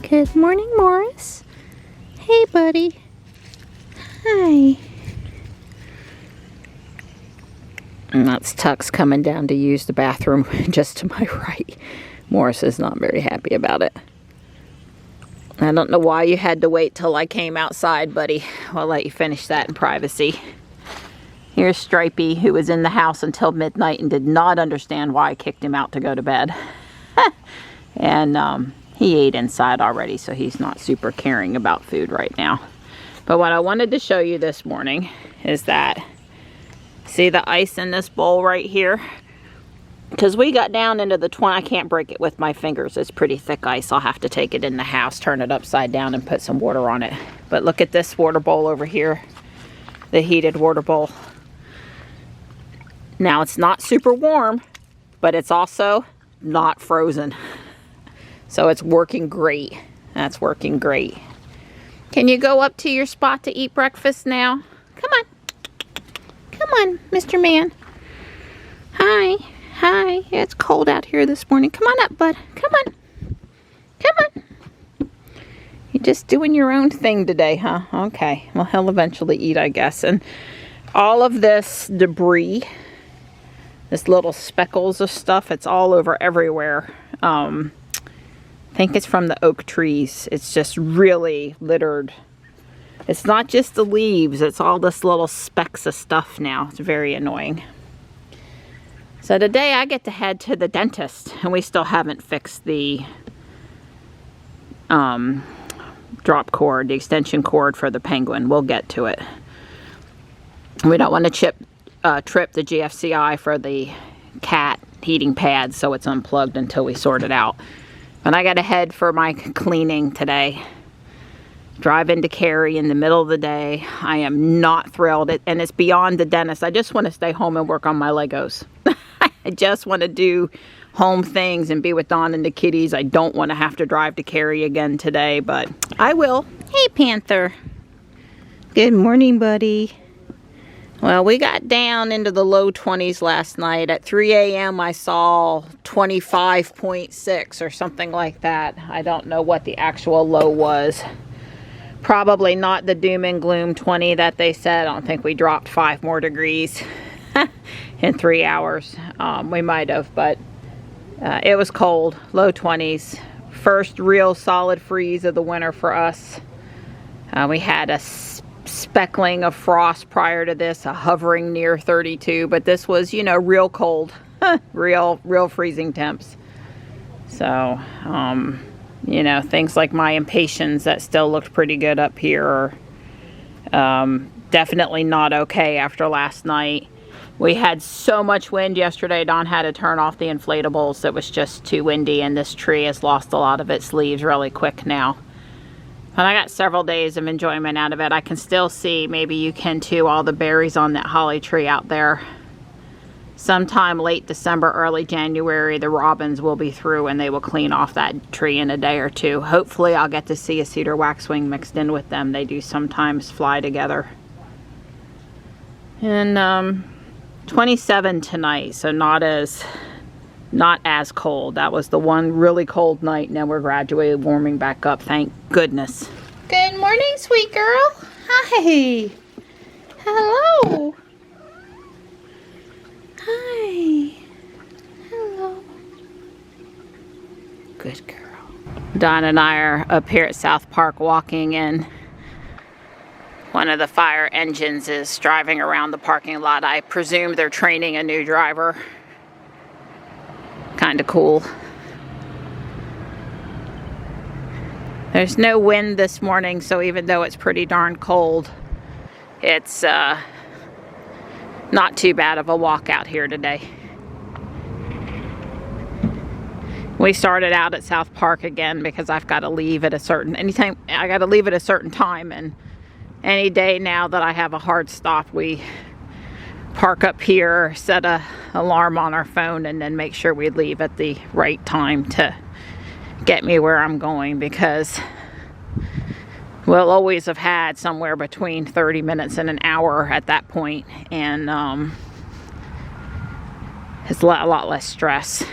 Good morning, Morris. Hey, buddy. Hi. And that's Tux coming down to use the bathroom just to my right. Morris is not very happy about it. I don't know why you had to wait till I came outside, buddy. I'll let you finish that in privacy. Here's Stripey, who was in the house until midnight and did not understand why I kicked him out to go to bed. And he ate inside already, so he's not super caring about food right now. But what I wanted to show you this morning is that, see the ice in this bowl right here? Because we got down into the 20, I can't break it with my fingers. It's pretty thick ice. I'll have to take it in the house, turn it upside down, and put some water on it. But look at this water bowl over here, the heated water bowl. Now it's not super warm, but it's also not frozen. So it's working great. That's working great. Can you go up to your spot to eat breakfast now? Come on. Come on, Mr. Man. Hi. Hi. Yeah, it's cold out here this morning. Come on up, bud. Come on. Come on. You're just doing your own thing today, huh? Okay. Well, he'll eventually eat, I guess. And all of this debris, this little speckles of stuff, it's all over everywhere. I think it's from the oak trees. It's just really littered. It's not just the leaves, it's all this little specks of stuff now. It's very annoying. So today I get to head to the dentist, and we still haven't fixed the drop cord, the extension cord for the Penguin. We'll get to it. We don't want to trip the GFCI for the cat heating pad, so it's unplugged until we sort it out. But I got to head for my cleaning today. Drive into Cary in the middle of the day. I am not thrilled, and it's beyond the dentist. I just want to stay home and work on my Legos. I just want to do home things and be with Dawn and the kitties. I don't want to have to drive to Cary again today, but I will. Hey, Panther. Good morning, buddy. Well, we got down into the low 20s last night. At 3 a.m. I saw 25.6 or something like that. I don't know what the actual low was. Probably not the doom and gloom 20 that they said. I don't think we dropped 5 more degrees in 3 hours. We might have, but it was cold. Low 20s. First real solid freeze of the winter for us. We had a speckling of frost prior to this, hovering near 32, but this was, you know, real cold. real freezing temps. So, you know, things like my impatiens that still looked pretty good up here are definitely not okay after last night. We had so much wind yesterday. Dawn had to turn off the inflatables. It was just too windy, and this tree has lost a lot of its leaves really quick now. And I got several days of enjoyment out of it. I can still see, maybe you can too, all the berries on that holly tree out there. Sometime late December, early January, the robins will be through and they will clean off that tree in a day or two. Hopefully I'll get to see a cedar waxwing mixed in with them. They do sometimes fly together. And 27 tonight, so not as cold. That was the one really cold night. Now we're gradually warming back up, thank goodness. Good morning, sweet girl. Hi. Hello. Hi. Hello. Good girl. Dawn and I are up here at South Park walking, and one of the fire engines is driving around the parking lot. I presume they're training a new driver. Kind of cool. There's no wind this morning, so even though it's pretty darn cold, it's not too bad of a walk out here today. We started out at South Park again because I've got to leave at a certain time, and any day now that I have a hard stop, we park up here, set a alarm on our phone, and then make sure we leave at the right time to get me where I'm going, because we'll always have had somewhere between 30 minutes and an hour at that point, and it's a lot less stress.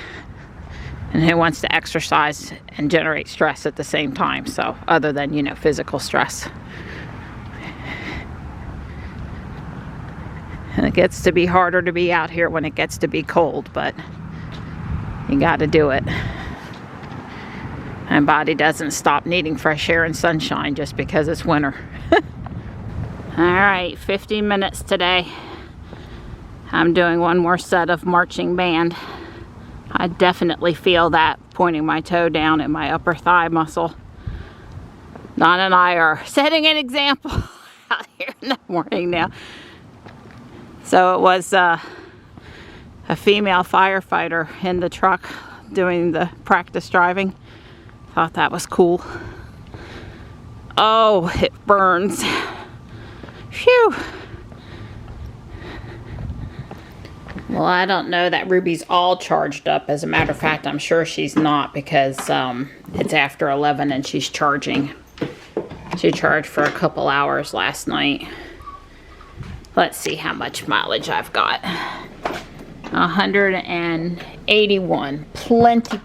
And who wants to exercise and generate stress at the same time? So, other than, you know, physical stress. And it gets to be harder to be out here when it gets to be cold, but you got to do it. And body doesn't stop needing fresh air and sunshine just because it's winter. All right, 50 minutes today. I'm doing one more set of marching band. I definitely feel that pointing my toe down in my upper thigh muscle. Don and I are setting an example out here in the morning now. So it was a female firefighter in the truck doing the practice driving. Thought that was cool. Oh, it burns. Phew. Well, I don't know that Ruby's all charged up. As a matter of fact, I'm sure she's not, because it's after 11 and she's charging. She charged for a couple hours last night. Let's see how much mileage I've got. 181. Plenty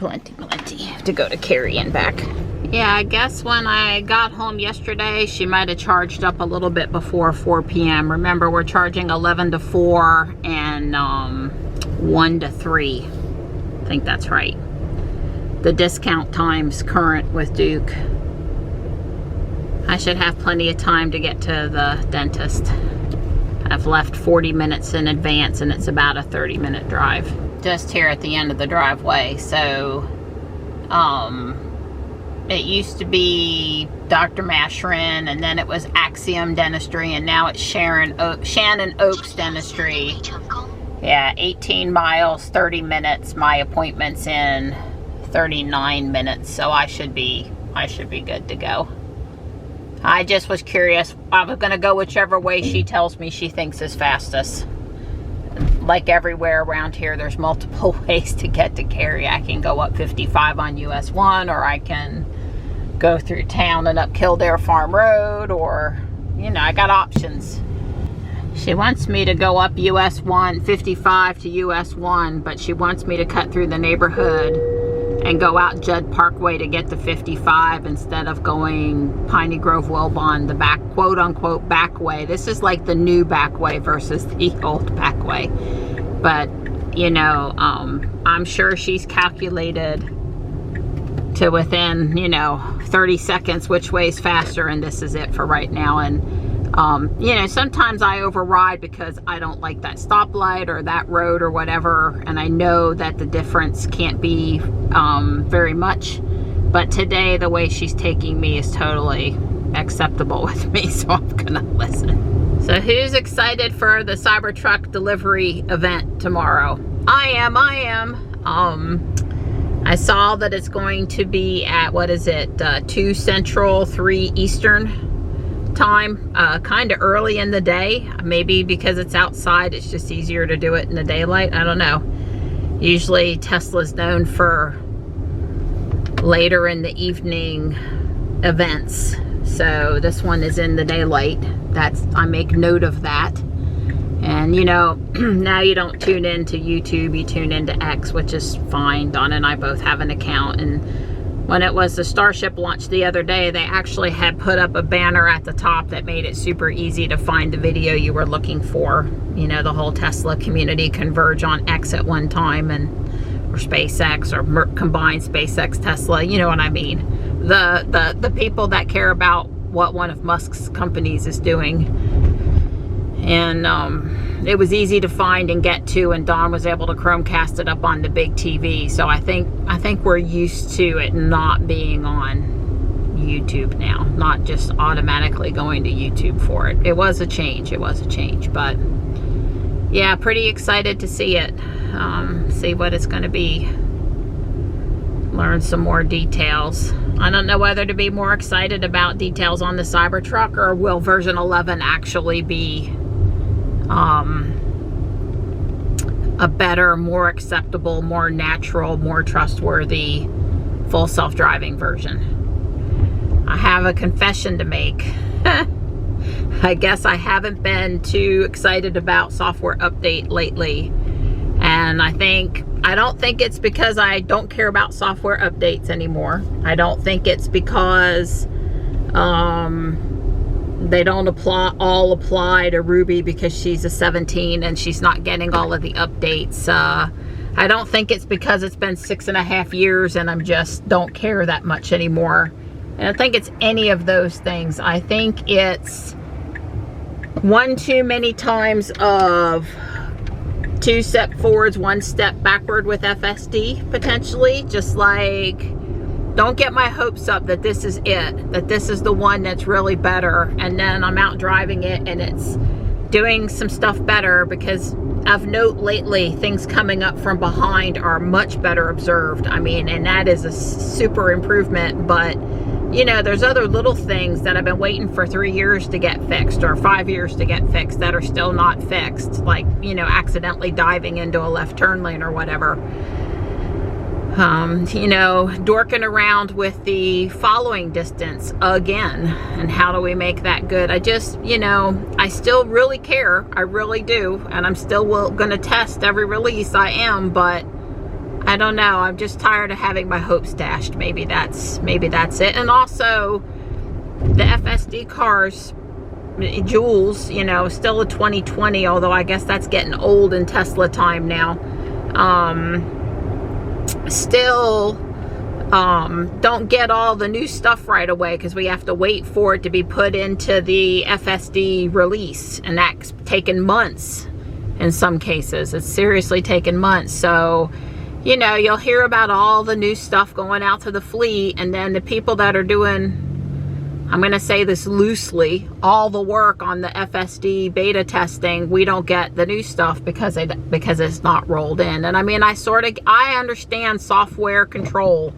to go to Cary and back. Yeah, I guess when I got home yesterday, she might have charged up a little bit before 4 p.m. Remember, we're charging 11 to 4 and 1 to 3. I think that's right. The discount times current with Duke. I should have plenty of time to get to the dentist. I've left 40 minutes in advance and it's about a 30-minute drive. Just here at the end of the driveway. So, it used to be Dr. Mashrin, and then it was Axiom Dentistry, and now it's Shannon Oaks Dentistry. Yeah, 18 miles, 30 minutes. My appointment's in 39 minutes, so I should be good to go. I just was curious. I was going to go whichever way she tells me she thinks is fastest. Like everywhere around here, there's multiple ways to get to Cary. I can go up 55 on US 1, or I can go through town and up Kildare Farm Road, or, you know, I got options. She wants me to go up US 1, 55 to US 1, but she wants me to cut through the neighborhood and go out Judd Parkway to get to 55 instead of going Piney Grove Wilbon, the back, quote unquote, back way. This is like the new back way versus the old back way. But, you know, I'm sure she's calculated to within, you know, 30 seconds which way is faster, and this is it for right now. And, you know, sometimes I override because I don't like that stoplight or that road or whatever, and I know that the difference can't be very much. But today, the way she's taking me is totally acceptable with me, so I'm gonna listen. So who's excited for the Cybertruck delivery event tomorrow? I am. I saw that it's going to be at, what is it, 2 Central, 3 Eastern time, kind of early in the day. Maybe because it's outside, it's just easier to do it in the daylight. I don't know. Usually Tesla's known for later in the evening events. So this one is in the daylight. I make note of that. And, you know, now you don't tune into YouTube, you tune into X, which is fine. Donna and I both have an account. And when it was the Starship launch the other day, they actually had put up a banner at the top that made it super easy to find the video you were looking for. You know, the whole Tesla community converge on X at one time, or SpaceX, or combined SpaceX, Tesla, you know what I mean. The people that care about what one of Musk's companies is doing. And it was easy to find and get to, and Dawn was able to Chromecast it up on the big TV. So I think we're used to it not being on YouTube now, not just automatically going to YouTube for it. It was a change, but yeah, pretty excited to see it, see what it's going to be, learn some more details. I don't know whether to be more excited about details on the Cybertruck, or will version 11 actually be a better, more acceptable, more natural, more trustworthy full self-driving version. I have a confession to make. I guess I haven't been too excited about software update lately, and I think I don't think it's because I don't care about software updates anymore. I don't think it's because they don't apply to Ruby because she's a 17 and she's not getting all of the updates. I don't think it's because it's been 6.5 years and I'm just don't care that much anymore. And I think it's any of those things. I think it's one too many times of 2 step forwards, 1 step backward with FSD, potentially. Just like, don't get my hopes up that this is it, that this is the one that's really better, and then I'm out driving it and it's doing some stuff better, because of note lately, things coming up from behind are much better observed. I mean, and that is a super improvement, but you know, there's other little things that I've been waiting for 3 years to get fixed, or 5 years to get fixed, that are still not fixed. Like, you know, accidentally diving into a left turn lane or whatever. You know, dorking around with the following distance again, and how do we make that good? I just, you know, I still really care. I really do. And I'm still going to test every release. I am, but I don't know. I'm just tired of having my hopes dashed. Maybe that's it. And also, the FSD cars, Jules, you know, still a 2020, although I guess that's getting old in Tesla time now. Still don't get all the new stuff right away, because we have to wait for it to be put into the FSD release, and that's taken months in some cases. It's seriously taken months. So, you know, you'll hear about all the new stuff going out to the fleet, and then the people that are doing, I'm going to say this loosely, all the work on the FSD beta testing, we don't get the new stuff because it's not rolled in. And I mean, I understand software control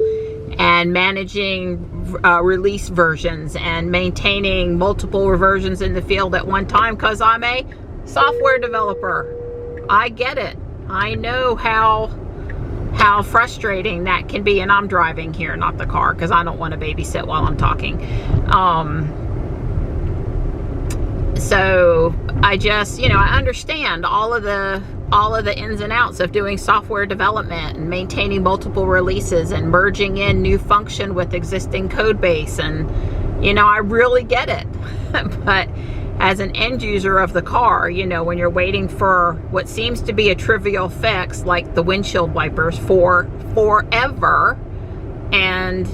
and managing release versions and maintaining multiple versions in the field at one time, because I'm a software developer. I get it. I know how frustrating that can be, and I'm driving here, not the car, because I don't want to babysit while I'm talking. So I just, you know, I understand all of the ins and outs of doing software development and maintaining multiple releases and merging in new function with existing code base, and you know, I really get it. But as an end user of the car, you know, when you're waiting for what seems to be a trivial fix, like the windshield wipers, for forever, and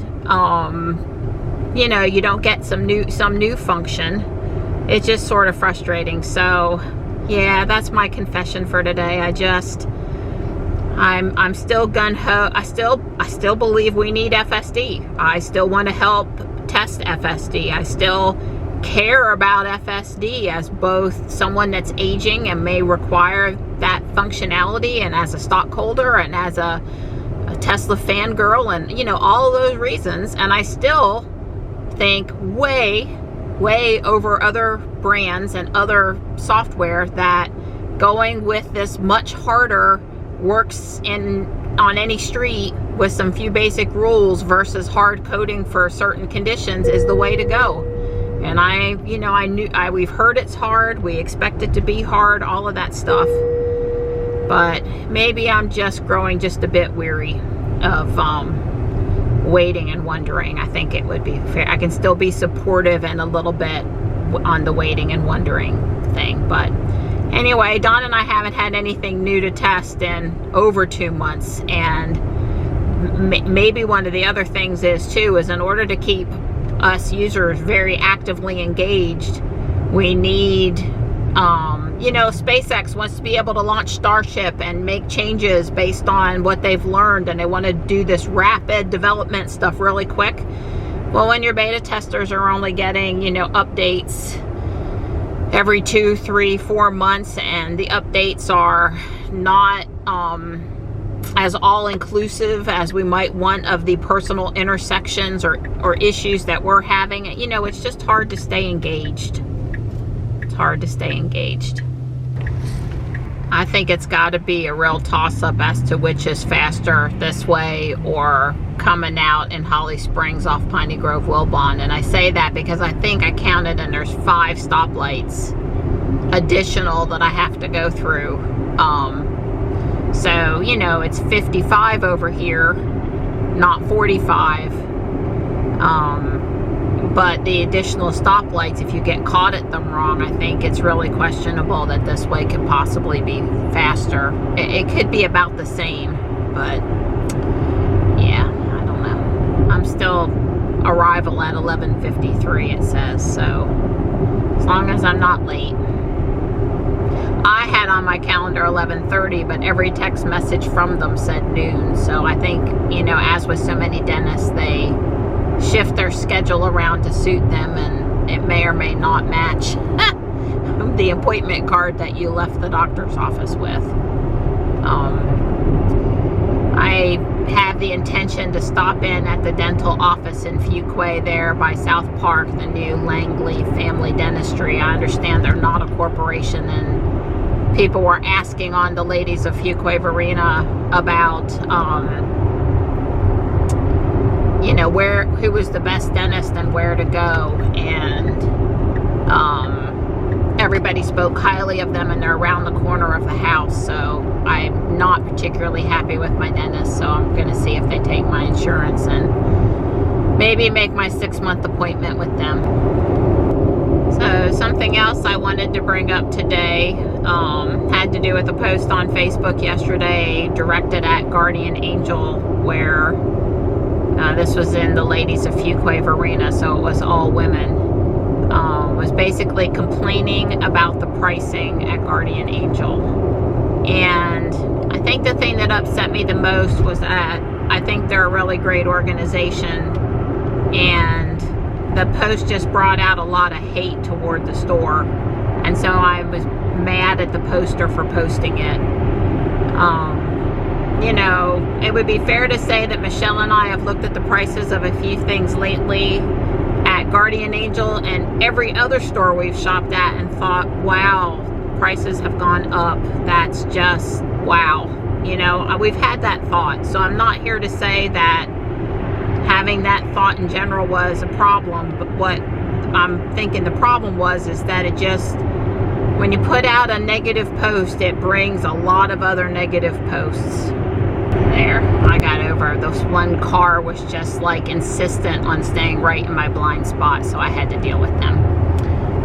you know, you don't get some new function, it's just sort of frustrating. So yeah, that's my confession for today. I'm still gun-ho. I still believe we need FSD. I still want to help test FSD. I still care about FSD as both someone that's aging and may require that functionality, and as a stockholder, and as a Tesla fangirl, and you know, all of those reasons. And I still think way over other brands and other software that going with this much harder, works on any street with some few basic rules versus hard coding for certain conditions is the way to go. And we've heard it's hard, we expect it to be hard, all of that stuff. But maybe I'm just growing just a bit weary of waiting and wondering. I think it would be fair. I can still be supportive and a little bit on the waiting and wondering thing. But anyway, Dawn and I haven't had anything new to test in over 2 months. And maybe one of the other things is in order to keep us users very actively engaged, we need, you know, SpaceX wants to be able to launch Starship and make changes based on what they've learned, and they want to do this rapid development stuff really quick. Well, when your beta testers are only getting, you know, updates every 2, 3, 4 months, and the updates are not as all-inclusive as we might want of the personal intersections or issues that we're having, you know, it's just hard to stay engaged. It's hard to stay engaged. I think it's got to be a real toss-up as to which is faster, this way or coming out in Holly Springs off Piney Grove Wilbon. And I say that because I think I counted, and there's 5 stoplights additional that I have to go through So, you know, it's 55 over here, not 45. But the additional stoplights, if you get caught at them wrong, I think it's really questionable that this way could possibly be faster. It could be about the same, but yeah, I don't know. I'm still arrival at 11:53, it says, so as long as I'm not late. I had on my calendar 11:30, but every text message from them said noon. So I think, you know, as with so many dentists, they shift their schedule around to suit them, and it may or may not match the appointment card that you left the doctor's office with. I have the intention to stop in at the dental office in Fuquay there by South Park, the new Langley Family Dentistry. I understand they're not a corporation, and people were asking on the ladies of Fuquay Varina about you know, who was the best dentist and where to go, and everybody spoke highly of them, and they're around the corner of the house. So I'm not particularly happy with my dentist, so I'm going to see if they take my insurance and maybe make my 6-month appointment with them. So something else I wanted to bring up today had to do with a post on Facebook yesterday directed at Guardian Angel, where this was in the ladies of Fuquay Varina, so it was all women. Was basically complaining about the pricing at Guardian Angel. And I think the thing that upset me the most was that I think they're a really great organization, and the post just brought out a lot of hate toward the store. And so I was mad at the poster for posting it. You know, it would be fair to say that Michelle and I have looked at the prices of a few things lately at Guardian Angel and every other store we've shopped at and thought, wow, prices have gone up. That's just wow. You know, we've had that thought. So I'm not here to say that having that thought in general was a problem, but what I'm thinking the problem was is that it just, when you put out a negative post, it brings a lot of other negative posts. There, I got over. This one car was just like insistent on staying right in my blind spot, so I had to deal with them.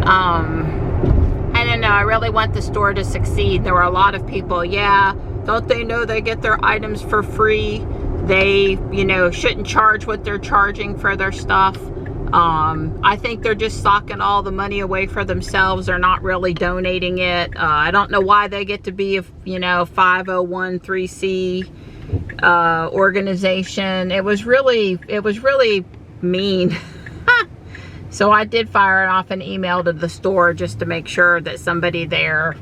I don't know, I really want the store to succeed. There were a lot of people, yeah, don't they know they get their items for free? They, you know, shouldn't charge what they're charging for their stuff. I think they're just socking all the money away for themselves. They're not really donating it. I don't know why they get to be a, you know, 501(c)(3) organization. It was really mean. So I did fire off an email to the store just to make sure that somebody there,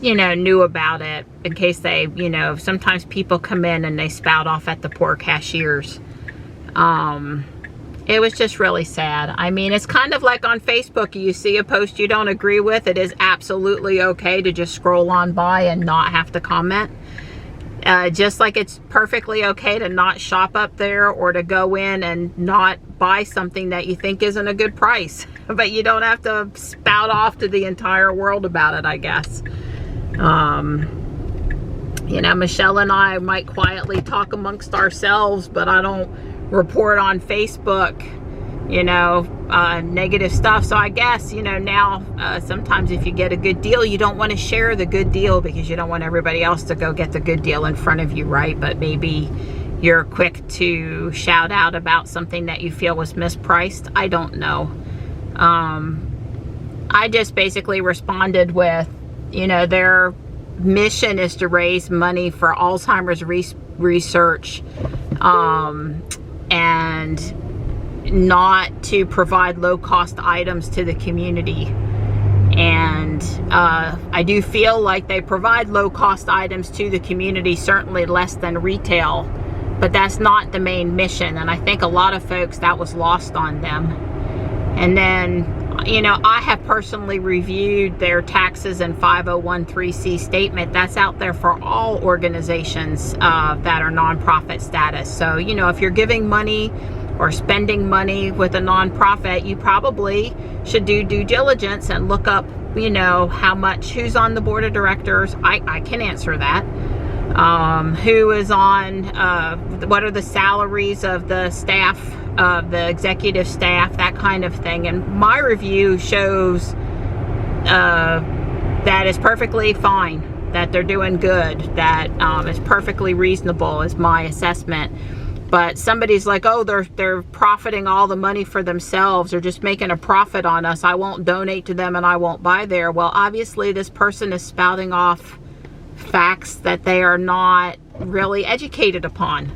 you know, knew about it, in case they, you know, sometimes people come in and they spout off at the poor cashiers. It was just really sad. I mean, it's kind of like on Facebook, you see a post you don't agree with, it is absolutely okay to just scroll on by and not have to comment. Just like it's perfectly okay to not shop up there, or to go in and not buy something that you think isn't a good price. But you don't have to spout off to the entire world about it, I guess. You know, Michelle and I might quietly talk amongst ourselves, but I don't report on Facebook, you know, negative stuff. So I guess, you know, now sometimes if you get a good deal, you don't want to share the good deal because you don't want everybody else to go get the good deal in front of you, right? But maybe you're quick to shout out about something that you feel was mispriced. I don't know. I just basically responded with, you know, their mission is to raise money for Alzheimer's research, and not to provide low-cost items to the community. And I do feel like they provide low-cost items to the community, certainly less than retail, but that's not the main mission. And I think a lot of folks, that was lost on them. And then, you know, I have personally reviewed their taxes and 501(c) statement. That's out there for all organizations that are nonprofit status. So, you know, if you're giving money or spending money with a nonprofit, you probably should do due diligence and look up you know, how much, who's on the board of directors. I can answer that. Who is on, what are the salaries of the staff, of the executive staff, that kind of thing. And my review shows that is perfectly fine, that they're doing good, that is perfectly reasonable is my assessment. But somebody's like, oh, they're profiting all the money for themselves, they're just making a profit on us, I won't donate to them and I won't buy there. Well, obviously this person is spouting off facts that they are not really educated upon.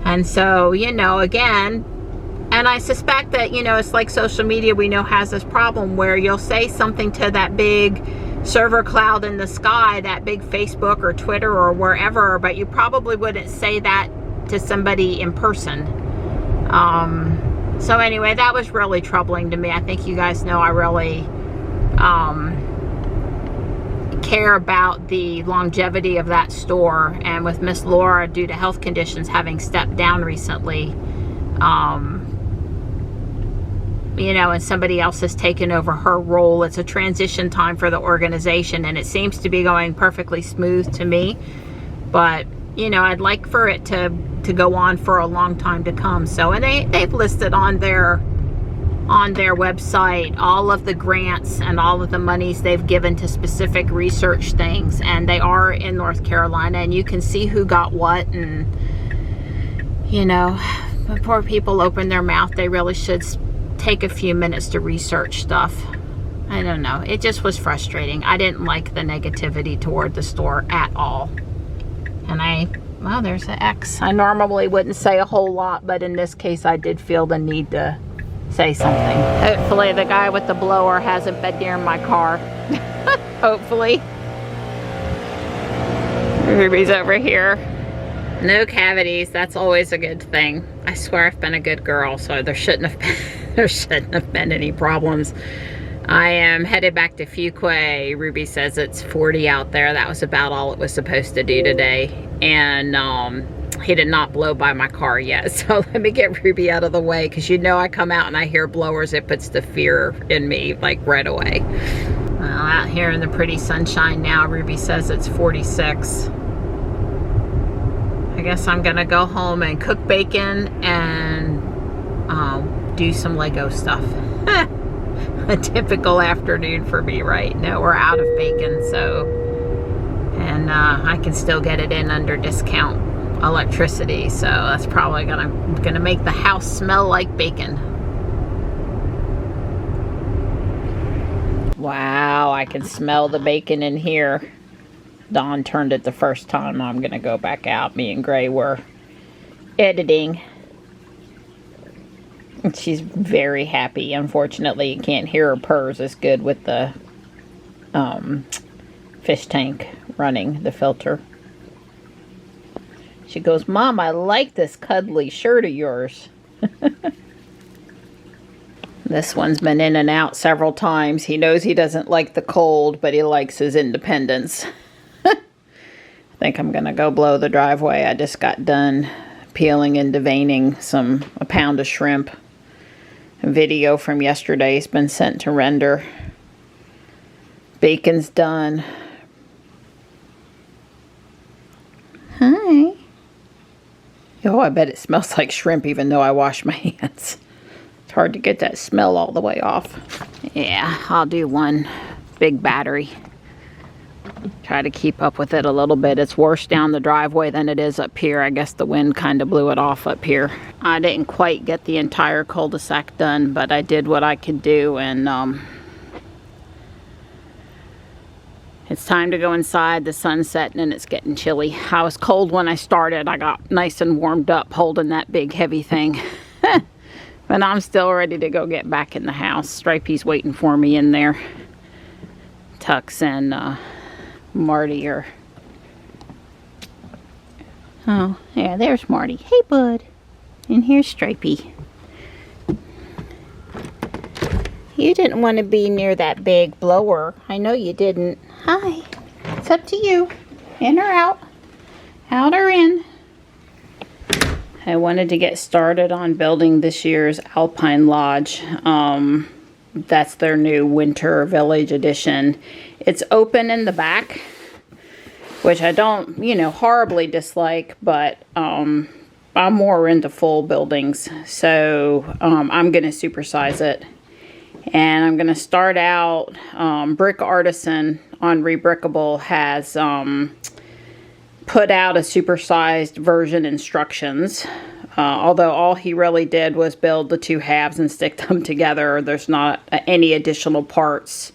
And so, you know, again, and I suspect that, you know, it's like social media, we know, has this problem where you'll say something to that big server cloud in the sky, that big Facebook or Twitter or wherever, but you probably wouldn't say that to somebody in person. So anyway, that was really troubling to me. I think you guys know I really care about the longevity of that store, and with Miss Laura, due to health conditions, having stepped down recently, you know, and somebody else has taken over her role. It's a transition time for the organization, and it seems to be going perfectly smooth to me. But, you know, I'd like for it to go on for a long time to come. So, and they've listed on their website all of the grants and all of the monies they've given to specific research things, and they are in North Carolina, and you can see who got what. And, you know, before people open their mouth, they really should take a few minutes to research stuff. I don't know, it just was frustrating. I didn't like the negativity toward the store at all. And well, there's an X. I normally wouldn't say a whole lot, but in this case I did feel the need to say something. Hopefully the guy with the blower hasn't been near my car. Hopefully. Ruby's over here. No cavities, that's always a good thing. I swear I've been a good girl, so there shouldn't have been any problems. I am headed back to Fuquay. Ruby says it's 40 out there. That was about all it was supposed to do today. And he did not blow by my car yet. So let me get Ruby out of the way, because you know I come out and I hear blowers, it puts the fear in me like right away. Well, out here in the pretty sunshine now, Ruby says it's 46. I guess I'm gonna go home and cook bacon and do some Lego stuff. A typical afternoon for me, right? No, we're out of bacon, so, and I can still get it in under discount electricity, so that's probably gonna make the house smell like bacon. Wow, I can smell the bacon in here. Dawn turned it the first time. I'm gonna go back out. Me and Gray were editing. And she's very happy. Unfortunately, you can't hear her purrs as good with the fish tank running, the filter. She goes, Mom, I like this cuddly shirt of yours. This one's been in and out several times. He knows he doesn't like the cold, but he likes his independence. I think I'm gonna go blow the driveway. I just got done peeling and deveining a pound of shrimp. A video from yesterday has been sent to render. Bacon's done. Hi. Oh, I bet it smells like shrimp even though I wash my hands. It's hard to get that smell all the way off. Yeah, I'll do one big battery. Try to keep up with it a little bit. It's worse down the driveway than it is up here. I guess the wind kind of blew it off up here. I didn't quite get the entire cul-de-sac done, but I did what I could do, and it's time to go inside. The sun's setting and it's getting chilly. I was cold when I started. I got nice and warmed up holding that big heavy thing. But I'm still ready to go get back in the house. Stripey's waiting for me in there. Tux and Marty are... Oh, yeah, there's Marty. Hey, bud. And here's Stripey. You didn't want to be near that big blower. I know you didn't. Hi. It's up to you. In or out? Out or in? I wanted to get started on building this year's Alpine Lodge. That's their new Winter Village edition. It's open in the back, which I don't, you know, horribly dislike, but I'm more into full buildings. So I'm going to supersize it. And I'm going to start out, Brick Artisan on Rebrickable has put out a supersized version instructions. Although all he really did was build the two halves and stick them together. There's not any additional parts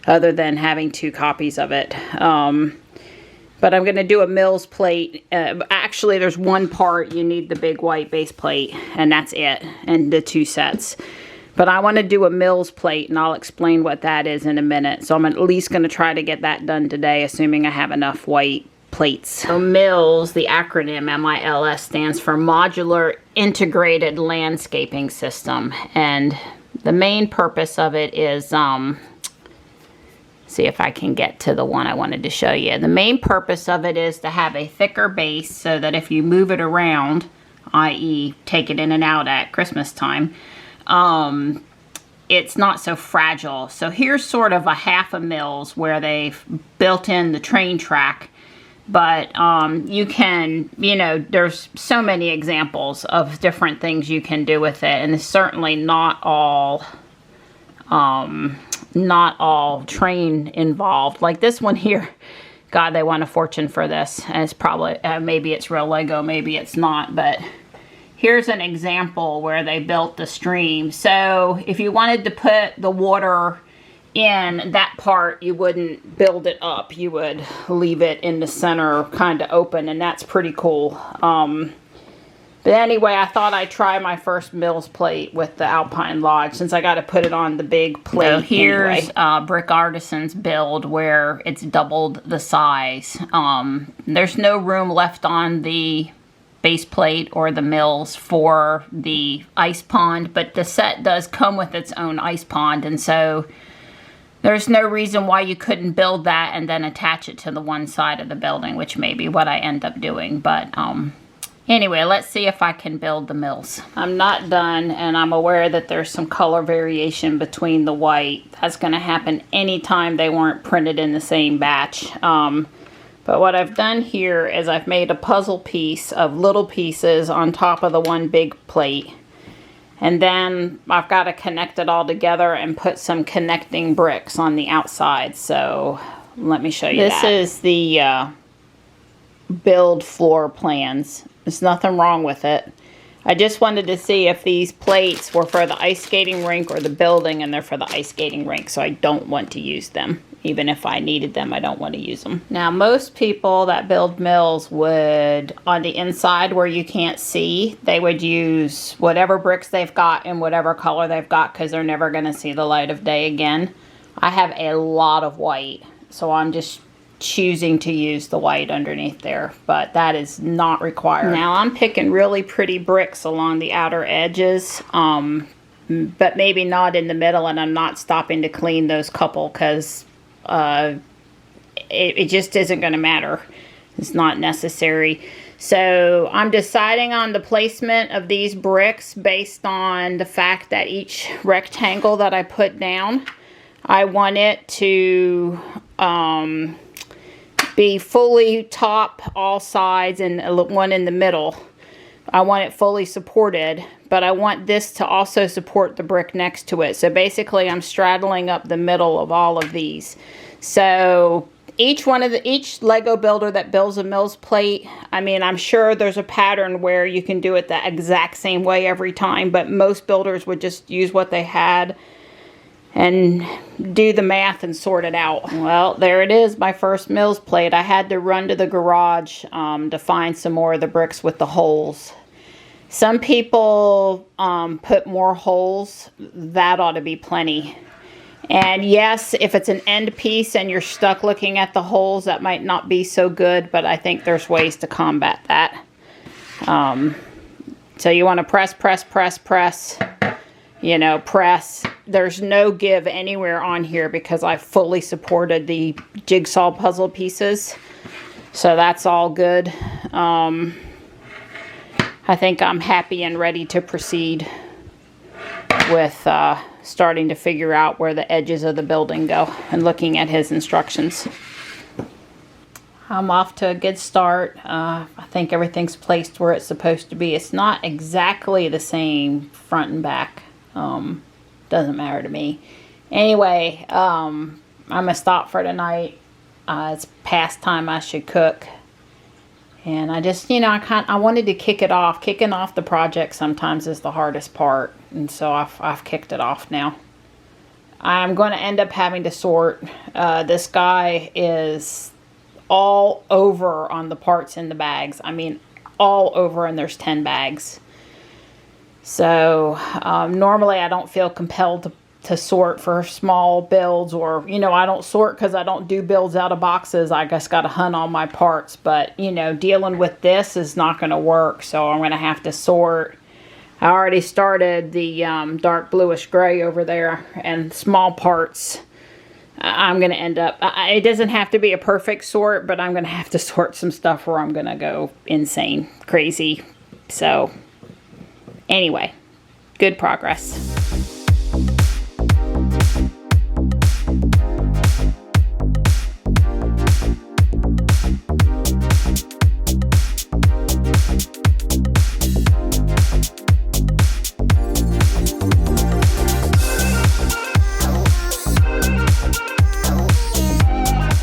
other than having 2 copies of it. But I'm going to do a Mills plate. Actually, there's one part. You need the big white base plate, and that's it, and the 2 sets. But I want to do a Mills plate, and I'll explain what that is in a minute. So I'm at least going to try to get that done today, assuming I have enough white plates. So Mills, the acronym MILS, stands for Modular Integrated Landscaping System. And the main purpose of it is, see if I can get to the one I wanted to show you. The main purpose of it is to have a thicker base so that if you move it around, i.e. take it in and out at Christmas time, it's not so fragile. So here's sort of a half a Mills where they've built in the train track. But you can, you know, there's so many examples of different things you can do with it. And it's certainly not all train involved. Like this one here, God, they want a fortune for this. And it's probably, maybe it's real Lego, maybe it's not. But here's an example where they built the stream. So if you wanted to put the water in that part, you wouldn't build it up. You would leave it in the center kind of open, and that's pretty cool. But anyway, I thought I'd try my first Mills plate with the Alpine Lodge since I got to put it on the big plate. So here's Brick Artisan's build where it's doubled the size. There's no room left on the base plate or the Mills for the ice pond, but the set does come with its own ice pond, and so there's no reason why you couldn't build that and then attach it to the one side of the building, which may be what I end up doing. But anyway, let's see if I can build the Mills. I'm not done, and I'm aware that there's some color variation between the white. That's going to happen anytime they weren't printed in the same batch. But what I've done here is I've made a puzzle piece of little pieces on top of the one big plate. And then I've got to connect it all together and put some connecting bricks on the outside. So let me show you that. This is the build floor plans. There's nothing wrong with it. I just wanted to see if these plates were for the ice skating rink or the building, and they're for the ice skating rink, so I don't want to use them. Even if I needed them, I don't want to use them. Now, most people that build Mills would, on the inside where you can't see, they would use whatever bricks they've got in whatever color they've got because they're never going to see the light of day again. I have a lot of white, so I'm just choosing to use the white underneath there, but that is not required. Now, I'm picking really pretty bricks along the outer edges, but maybe not in the middle, and I'm not stopping to clean those couple because it just isn't going to matter. It's not necessary. So I'm deciding on the placement of these bricks based on the fact that each rectangle that I put down, I want it to be fully top all sides and one in the middle. I want it fully supported, but I want this to also support the brick next to it. So basically I'm straddling up the middle of all of these. So each Lego builder that builds a Mills plate, I mean, I'm sure there's a pattern where you can do it the exact same way every time, but most builders would just use what they had and do the math and sort it out. Well, there it is, my first Mills plate. I had to run to the garage to find some more of the bricks with the holes. Some people put more holes. That ought to be plenty. And yes, if it's an end piece and you're stuck looking at the holes, that might not be so good, but I think there's ways to combat that. So you want to press, press, press, press. You know, press. There's no give anywhere on here because I fully supported the jigsaw puzzle pieces. So that's all good. I think I'm happy and ready to proceed with starting to figure out where the edges of the building go and looking at his instructions. I'm off to a good start. I think everything's placed where it's supposed to be. It's not exactly the same front and back. Doesn't matter to me. Anyway, I'm going to stop for tonight. It's past time I should cook. And I just, you know, I wanted to kick it off. Kicking off the project sometimes is the hardest part. And so I've kicked it off now. I'm going to end up having to sort. This guy is all over on the parts in the bags. I mean, all over, and there's 10 bags. So normally I don't feel compelled to sort for small builds, or, you know, I don't sort because I don't do builds out of boxes. I just got to hunt all my parts. But, you know, dealing with this is not going to work, so I'm going to have to sort. I already started the dark bluish gray over there, and small parts. I'm going to end up, it doesn't have to be a perfect sort, but I'm going to have to sort some stuff where I'm going to go insane, crazy. So, anyway, good progress.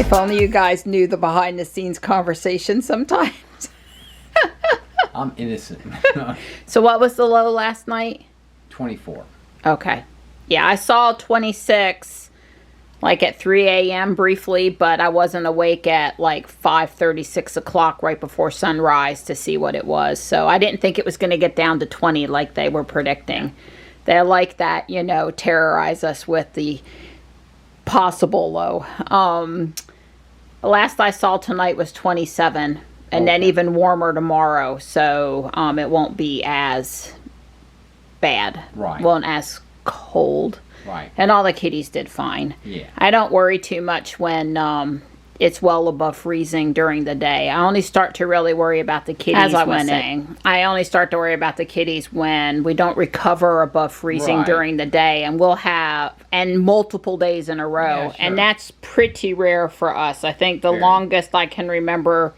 If only you guys knew the behind the scenes conversation sometimes. I'm innocent. So what was the low last night? 24. Okay. Yeah, I saw 26 like at 3 a.m. briefly, but I wasn't awake at like 5:30, 6 o'clock right before sunrise to see what it was. So I didn't think it was going to get down to 20 like they were predicting. They like that, you know, terrorize us with the possible low. Last I saw tonight was 27, and then even warmer tomorrow, so it won't be as bad. Right. Won't as cold. Right. And all the kitties did fine. Yeah. I don't worry too much when it's well above freezing during the day. I only start to really worry about the kitties As I was saying. I only start to worry about the kitties when we don't recover above freezing Right. during the day, and we'll have multiple days in a row. Yeah, sure. And that's pretty rare for us. I think the Very. longest I can remember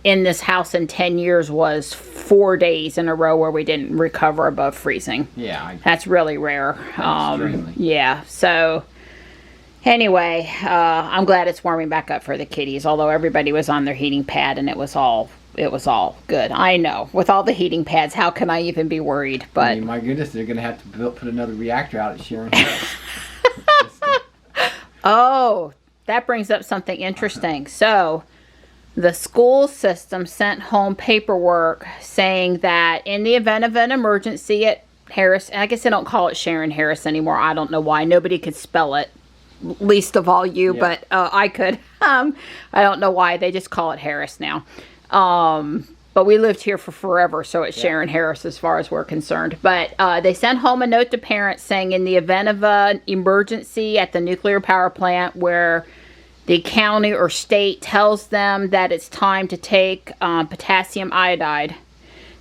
in this house in 10 years was 4 days in a row where we didn't recover above freezing. Yeah. That's really rare. Extremely. Yeah, so anyway, I'm glad it's warming back up for the kitties, although everybody was on their heating pad and it was all good. I know, with all the heating pads, how can I even be worried? But I mean, my goodness, they're going to have to put another reactor out at Sharon House. Oh, that brings up something interesting. So the school system sent home paperwork saying that in the event of an emergency at Harris, I guess they don't call it Sharon Harris anymore. I don't know why. Nobody could spell it, least of all you, Yeah. but I could. I don't know why. They just call it Harris now. But we lived here for forever, so it's Sharon Harris as far as we're concerned. But they sent home a note to parents saying in the event of an emergency at the nuclear power plant where the county or state tells them that it's time to take potassium iodide,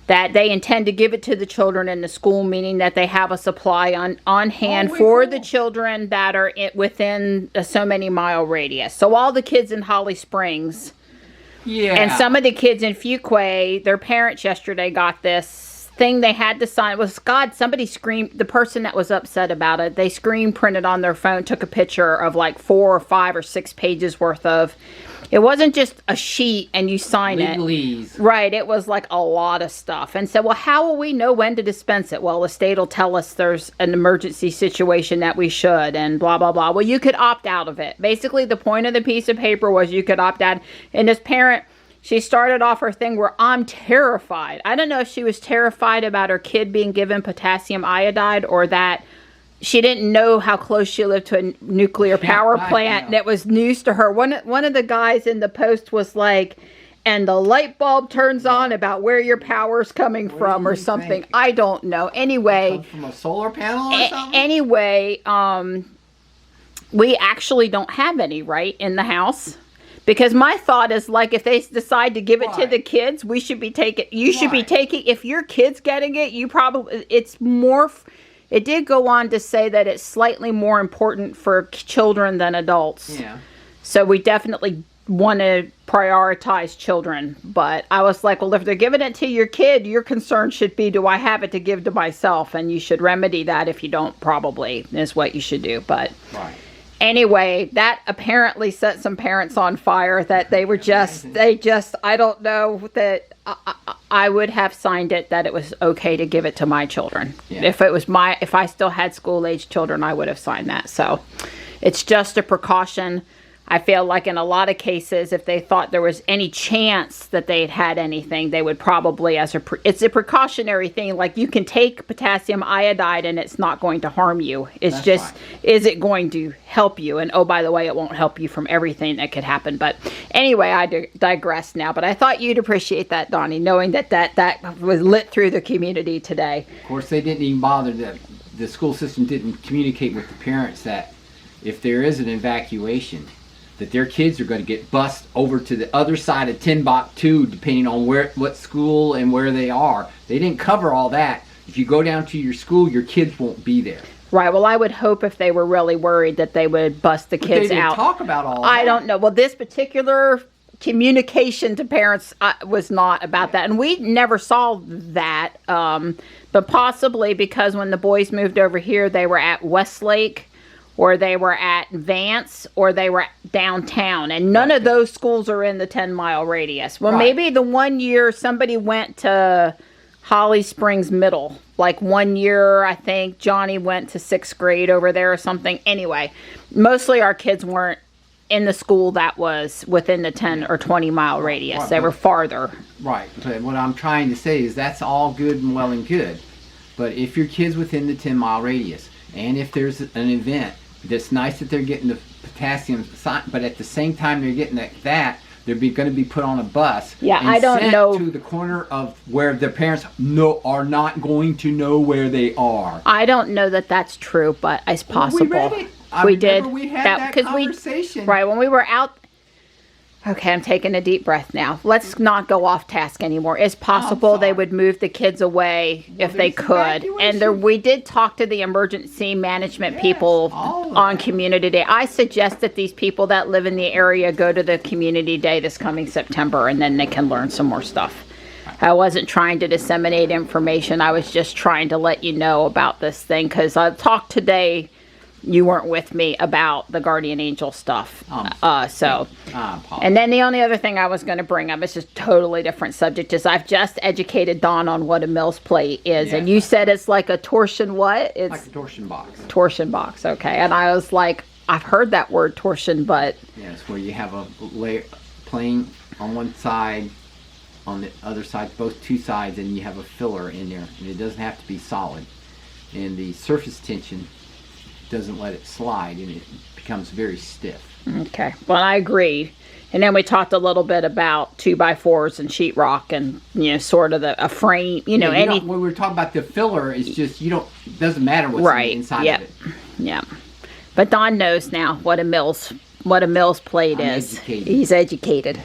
that they intend to give it to the children in the school, meaning that they have a supply on hand for the children that are within a so many mile radius. So all the kids in Holly Springs, Yeah. and some of the kids in Fuquay, their parents yesterday got this thing they had to sign. It was, God, somebody screamed, the person that was upset about it, they screen printed on their phone, took a picture of like 4 or 5 or 6 pages worth of, it wasn't just a sheet and you sign Legalese. it. Right, it was like a lot of stuff. And so, well, how will we know when to dispense it? Well, the state will tell us there's an emergency situation that we should, and blah, blah, blah. Well, you could opt out of it. Basically, the point of the piece of paper was you could opt out. And this parent, she started off her thing where I'm terrified. I don't know if she was terrified about her kid being given potassium iodide or that she didn't know how close she lived to a nuclear power plant that was news to her. One of the guys in the post was like, and the light bulb turns on about where your power's coming from or something. Think? I don't know. Anyway. Comes from a solar panel or something? Anyway, we actually don't have any, right, in the house. Because my thought is, like, if they decide to give it to the kids, we should be taking, you should be taking, if your kid's getting it, you probably, it's more, it did go on to say that it's slightly more important for children than adults. Yeah. So we definitely want to prioritize children. But I was like, well, if they're giving it to your kid, your concern should be, do I have it to give to myself? And you should remedy that. If you don't, probably is what you should do. But Right. anyway, that apparently set some parents on fire, that they were I don't know that I would have signed it that it was okay to give it to my children. Yeah. If I still had school age children, I would have signed that. So it's just a precaution. I feel like in a lot of cases, if they thought there was any chance that they had anything, they would probably, it's a precautionary thing. Like, you can take potassium iodide and it's not going to harm you. It's That's just, fine. is it going to help you? And oh, by the way, it won't help you from everything that could happen. But anyway, I digress now. But I thought you'd appreciate that, Donnie, knowing that was lit through the community today. Of course, they didn't even bother. The school system didn't communicate with the parents that if there is an evacuation, that their kids are going to get bused over to the other side of Timbuktu, depending on what school and where they are. They didn't cover all that. If you go down to your school, your kids won't be there. Right. Well, I would hope if they were really worried that they would bust the kids But they didn't out. talk about all that. I don't know. Well, this particular communication to parents was not about that. And we never saw that. But possibly because when the boys moved over here, they were at Westlake, or they were at Vance, or they were downtown. And none of those schools are in the 10-mile radius. Well, maybe the one year somebody went to Holly Springs Middle. Like one year, I think Johnny went to 6th grade over there or something. Anyway, mostly our kids weren't in the school that was within the 10 or 20-mile radius. Right, they were farther. Right. But what I'm trying to say is that's all good and well and good. But if your kid's within the 10-mile radius, and if there's an event, that's nice that they're getting the potassium, but at the same time they're getting they're going to be put on a bus. Yeah, and I don't sent know to the corner of where their parents are not going to know where they are. I don't know that that's true, but it's possible. We read it. We did. We had that 'cause conversation. Right, when we were out. Okay, I'm taking a deep breath now. Let's not go off task anymore. It's possible they would move the kids away if they could. And we did talk to the emergency management people on Community Day. I suggest that these people that live in the area go to the Community Day this coming September, and then they can learn some more stuff. I wasn't trying to disseminate information. I was just trying to let you know about this thing, because I talked today. You weren't with me about the guardian angel stuff. And then the only other thing I was going to bring up, it's just totally different subject, is I've just educated Dawn on what a Mills plate is. And you said it's like a torsion what? It's like a torsion box. Torsion box, okay. And I was like, I've heard that word torsion, but... Yeah, it's where you have a layer plane on one side, on the other side, both two sides, and you have a filler in there. And it doesn't have to be solid. And the surface tension doesn't let it slide, and it becomes very stiff. Okay, well, I agreed. And then we talked a little bit about 2x4s and sheetrock, and sort of a frame, when we were talking about the filler, it's just it doesn't matter what's on the inside of it. Yeah. But Don knows now what a Mills plate is. Educated. He's educated.